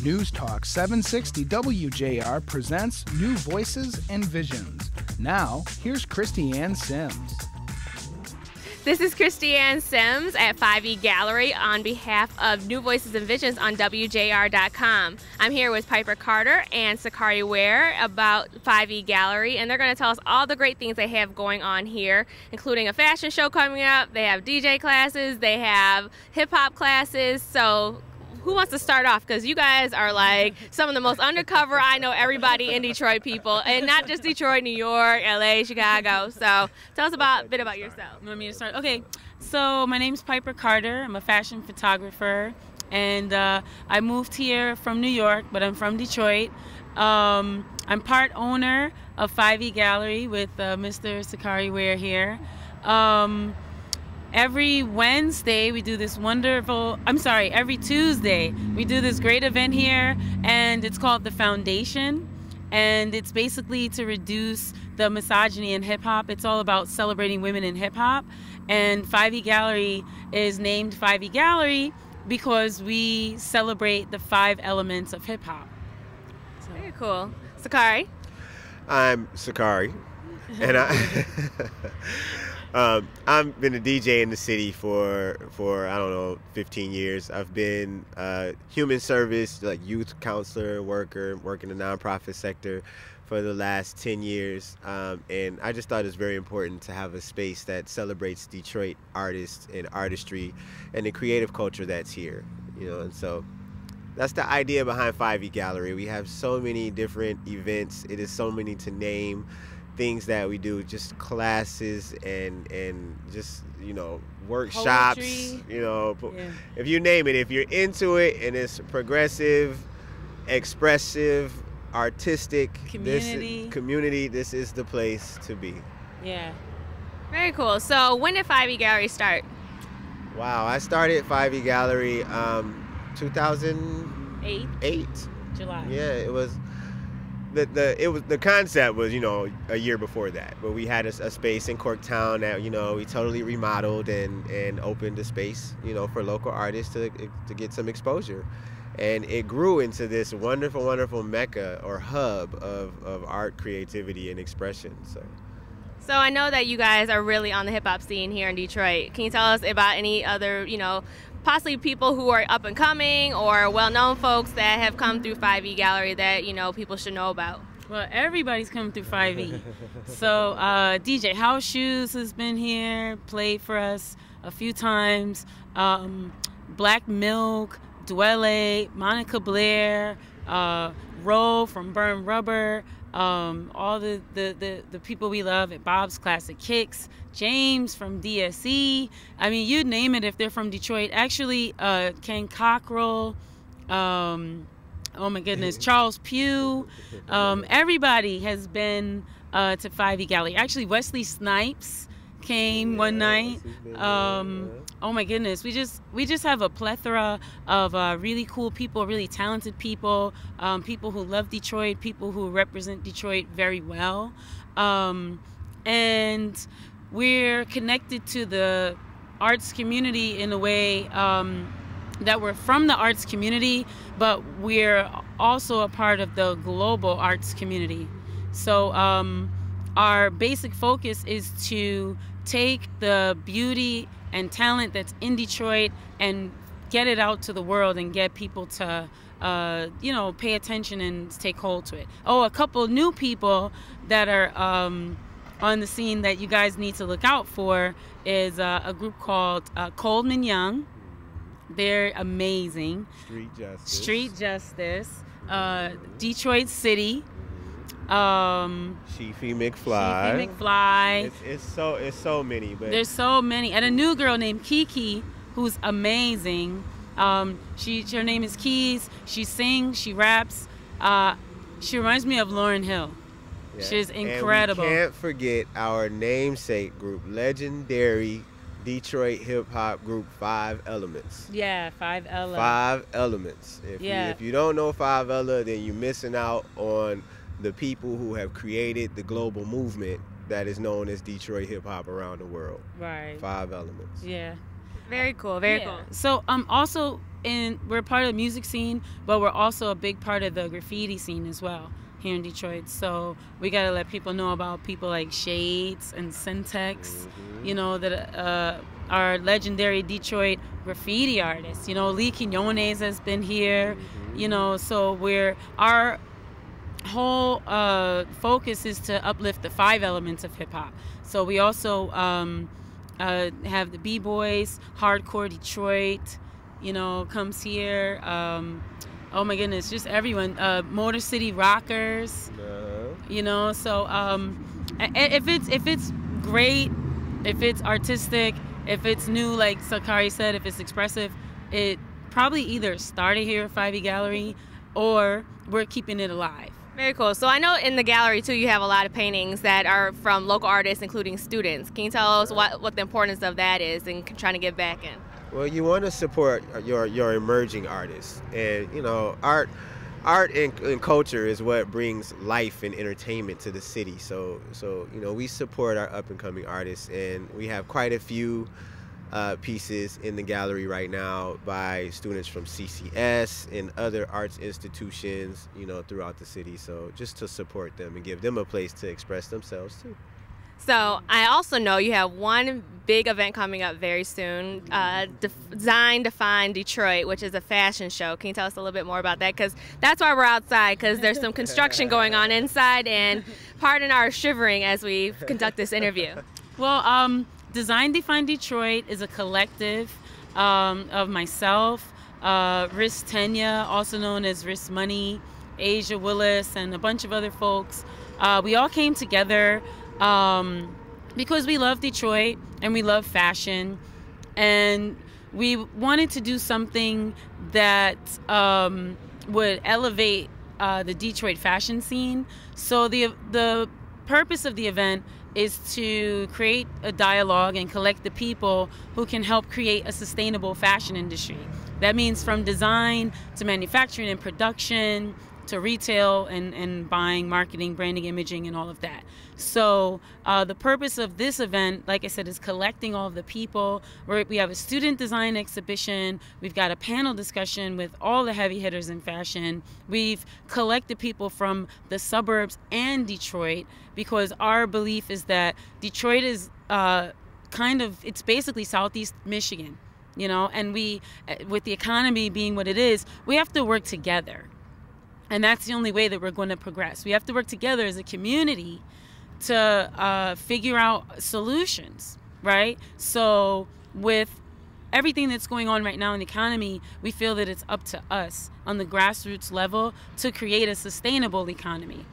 News Talk 760 WJR presents New Voices and Visions. Now, here's Christianne Sims. This is Christianne Sims at 5E Gallery on behalf of New Voices and Visions on WJR.com. I'm here with Piper Carter and Sicari Ware about 5E Gallery, and they're going to tell us all the great things they have going on here, including a fashion show coming up. They have DJ classes, they have hip-hop classes, so who wants to start off? Because you guys are like some of the most undercover. I know everybody in Detroit, people, and not just Detroit, New York, LA, Chicago. So tell us a bit about yourself. You want me to start? Okay, so my name's Piper Carter. I'm a fashion photographer, and I moved here from New York, but I'm from Detroit. I'm part owner of 5E Gallery with Mr. Sicari Ware here. Every Wednesday we do this every Tuesday we do this great event here, and it's called The Foundation, and it's basically to reduce the misogyny in hip-hop. It's all about celebrating women in hip-hop, and 5E Gallery is named 5E Gallery because we celebrate the 5 elements of hip-hop. So. Very cool. Sicari? I'm Sicari, and I've been a DJ in the city for I don't know, 15 years. I've been human service, like youth counselor, worker, working in the nonprofit sector for the last 10 years. And I just thought it's very important to have a space that celebrates Detroit artists and artistry and the creative culture that's here, you know. And so that's the idea behind 5E Gallery. We have so many different events. It is so many to name. Things that we do, just classes and just, you know, workshops, poetry. You know, yeah. If you name it, if you're into it and it's progressive, expressive, artistic, community, this is the place to be. Yeah. Very cool. So when did 5E Gallery start? Wow, I started 5E Gallery 2008. July. Yeah, it was. The concept was, you know, a year before that, but we had a space in Corktown that, you know, we totally remodeled and opened a space, you know, for local artists to get some exposure, and it grew into this wonderful mecca or hub of art, creativity, and expression. So I know that you guys are really on the hip hop scene here in Detroit. Can you tell us about any other, you know, possibly people who are up and coming or well-known folks that have come through 5E Gallery that, you know, people should know about? Well, everybody's coming through 5E. So DJ House Shoes has been here, played for us a few times. Black Milk, Dwelle, Monica Blair, Ro from Burn Rubber, all the people we love at Bob's Classic Kicks, James from DSE. I mean, you name it if they're from Detroit. Actually, Ken Cockrell, oh my goodness, Charles Pugh. Everybody has been to 5E Gallery. Actually, Wesley Snipes came one night. Oh my goodness, we just have a plethora of really cool people, really talented people, people who love Detroit, people who represent Detroit very well, and we're connected to the arts community in a way that we're from the arts community, but we're also a part of the global arts community. So our basic focus is to take the beauty and talent that's in Detroit and get it out to the world and get people to, you know, pay attention and take hold to it. Oh, a couple new people that are on the scene that you guys need to look out for is a group called Coleman Young. They're amazing. Street Justice. Detroit City. Sheefy McFly. It's so many. But there's so many. And a new girl named Kiki, who's amazing. Her name is Keys. She sings, she raps. She reminds me of Lauryn Hill. Yeah. She's incredible. And we can't forget our namesake group, legendary Detroit hip-hop group 5 Elements. Yeah, 5 Ella. 5 Elements. If you don't know 5 Ella, then you're missing out on the people who have created the global movement that is known as Detroit hip-hop around the world. Right. 5 Elements. Yeah. Very cool, very cool. So also we're part of the music scene, but we're also a big part of the graffiti scene as well here in Detroit. So we got to let people know about people like Shades and Syntex, you know, that are legendary Detroit graffiti artists. You know, Lee Quinones has been here, you know, so our whole focus is to uplift the 5 elements of hip-hop. So we also have the B-Boys, Hardcore Detroit, you know, comes here. Oh my goodness, just everyone. Motor City Rockers, you know. So if it's great, if it's artistic, if it's new, like Sicari said, if it's expressive, it probably either started here at 5E Gallery or we're keeping it alive. Very cool. So I know in the gallery too you have a lot of paintings that are from local artists, including students. Can you tell us what the importance of that is in trying to give back in? Well, you want to support your emerging artists, and you know, art and culture is what brings life and entertainment to the city. So you know, we support our up and coming artists, and we have quite a few pieces in the gallery right now by students from CCS and other arts institutions, you know, throughout the city. So just to support them and give them a place to express themselves too. So I also know you have one big event coming up very soon, Design Define Detroit, which is a fashion show. Can you tell us a little bit more about that? Because that's why we're outside, because there's some construction going on inside, and pardon our shivering as we conduct this interview. Well, Design Define Detroit is a collective of myself, Riss Tenya, also known as Riss Money, Asia Willis, and a bunch of other folks. We all came together because we love Detroit and we love fashion, and we wanted to do something that would elevate the Detroit fashion scene. So the purpose of the event is to create a dialogue and collect the people who can help create a sustainable fashion industry. That means from design to manufacturing and production to retail and buying, marketing, branding, imaging, and all of that. So the purpose of this event, like I said, is collecting all of the people. We have a student design exhibition. We've got a panel discussion with all the heavy hitters in fashion. We've collected people from the suburbs and Detroit, because our belief is that Detroit is it's basically Southeast Michigan, you know, and with the economy being what it is, we have to work together. And that's the only way that we're going to progress. We have to work together as a community to figure out solutions, right? So with everything that's going on right now in the economy, we feel that it's up to us on the grassroots level to create a sustainable economy.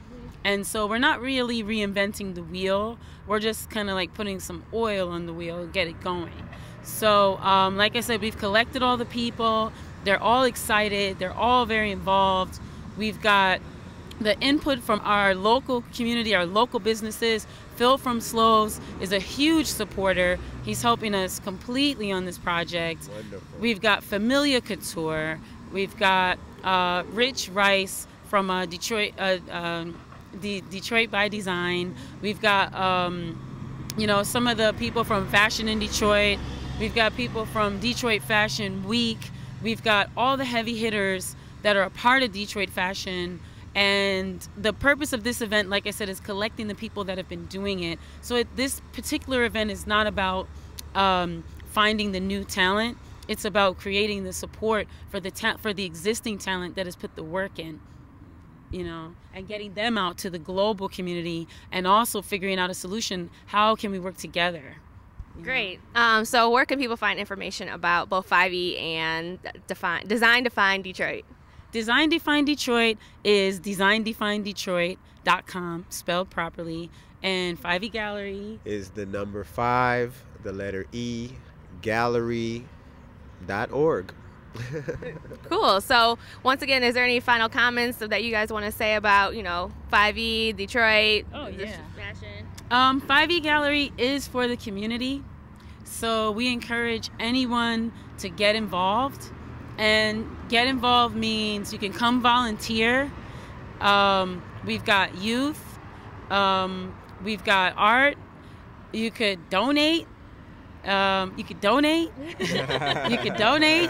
And so we're not really reinventing the wheel. We're just kind of like putting some oil on the wheel and get it going. So like I said, we've collected all the people. They're all excited. They're all very involved. We've got the input from our local community, our local businesses. Phil from Slows is a huge supporter. He's helping us completely on this project. Wonderful. We've got Familia Couture. We've got Rich Rice from Detroit, Detroit by Design. We've got you know, some of the people from Fashion in Detroit. We've got people from Detroit Fashion Week. We've got all the heavy hitters that are a part of Detroit fashion. And the purpose of this event, like I said, is collecting the people that have been doing it. So this particular event is not about finding the new talent. It's about creating the support for the existing talent that has put the work in, you know, and getting them out to the global community, and also figuring out a solution. How can we work together? Great. So where can people find information about both 5E and Design Define Detroit? Design Define Detroit is designdefinedetroit.com, spelled properly. And 5E Gallery is the number 5, the letter E, gallery.org. Cool. So once again, is there any final comments that you guys want to say about, you know, 5E, Detroit? Oh, yeah. Fashion? 5E Gallery is for the community. So we encourage anyone to get involved. And get involved means you can come volunteer. We've got youth. We've got art. You could donate. You could donate. You could donate.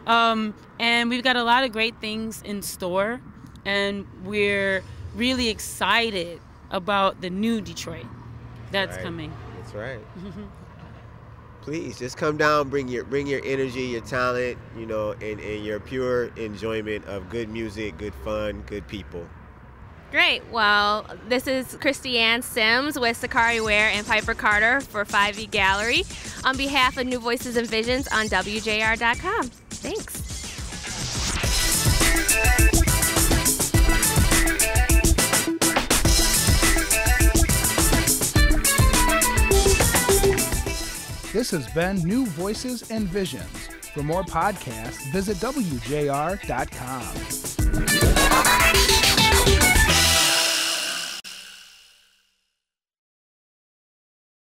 And we've got a lot of great things in store, and we're really excited about the new Detroit that's coming. That's right. Please just come down, bring your energy, your talent, and your pure enjoyment of good music, good fun, good people. Great. Well, this is Christianne Sims with Sicari, Ware, and Piper Carter for 5E Gallery on behalf of New Voices and Visions on WJR.com. Thanks. This has been New Voices and Visions. For more podcasts, visit WJR.com.